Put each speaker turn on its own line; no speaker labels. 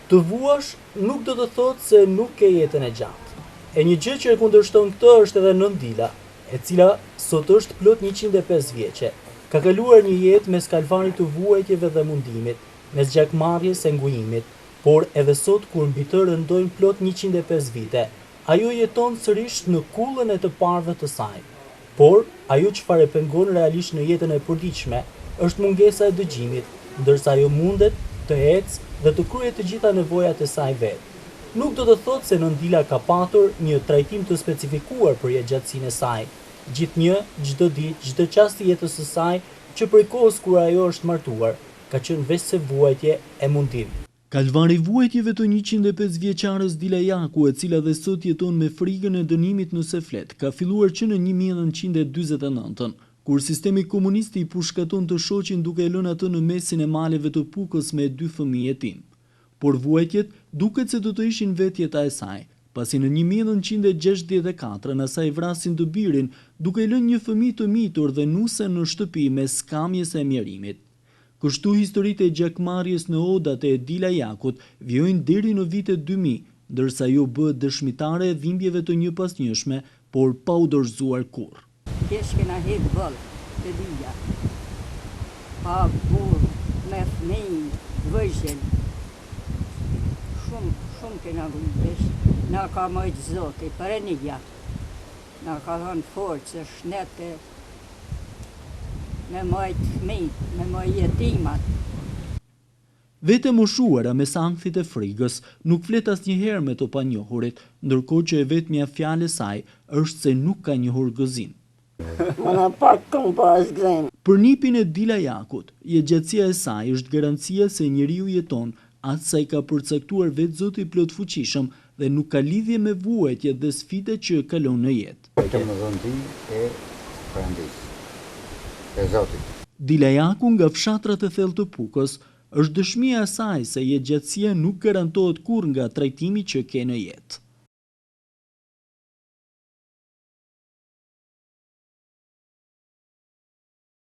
Të vuash nuk do të thotë se nuk ke jetën e gjatë. E një gjë që e kundërshton këtë është edhe Nën Dila, e cila sot është plot 105 vjeçe. Ka kaluar një jetë mes kalvarit të vuajtjeve dhe mundimit, mes gjakmarrjes e ngujimit, por edhe sot kur mbi të rëndojnë plot 105 vite, ajo jeton sërish në kullën e të parëve të saj. Por ajo çfarë e pengon realisht në jetën e përditshme është mungesa e dëgjimit, ndërsa ajo mundet të ecë dhe të kryejë të gjitha nevojat e saj vetë. Nuk do të thotë se Nën Dila ka patur një trajtim të specifikuar për jetëgjatësinë e saj. Gjithnjë, çdo ditë, çdo çast i jetës së saj, që prej kohës kur ajo është martuar, ka qenë veç se vuajtje e mundim.
Kalvari vuajtjeve të 105 vjeçares Dila Jaku, e cila dhe sot jeton me frikën e dënimit nëse flet, ka filluar që në 1949, kur sistemi komunist i pushkaton të shoqin duke e lënë atë në mesin e maleve të Pukës me 2 fëmijë e tij. Por vuajtjet duket se do të ishin vetë jeta e saj, pasi në 1964 asaj vrasin të birin, duke lënë një fëmijë të mitur dhe nuse në shtëpi me skamjes e mjerimit. Kështu historitë e gjakmarrjes në odat e Dila Jakut vijojnë deri në vitet 2000, ndërsa ajo bëhet dëshmitare e dhimbjeve të njëpasnjëshme, por pa u dorëzuar kurrë.
Keshkena hek vëllë të dhja, pa burë, me fëmijë, vëzhel, shumë kena vëjtesh, na ka mojtë Zoti, për e një gja, na ka thonë forcë, shnete, me mojtë fëmijë, me mojtë jetimat.
Vete moshuara me sankthit e frikës, nuk flet asnjëherë me të panjohurit, ndërkohë që e vetmja fjalë e saj është se nuk ka njohur gëzim. Për nipin e Dila Jakut, jetëgjatësia e saj është garancia se njeriu jeton atë sa i ka përcaktuar vetë Zoti i plot fuqishëm dhe nuk ka lidhje me vuajtjet dhe sfidat që kalon në jetë. Dila Jaku nga fshatrat e thellë të Pukës është dëshmia e saj se jetëgjatësia nuk garantohet kurrë nga trajtimi që ke në jetë.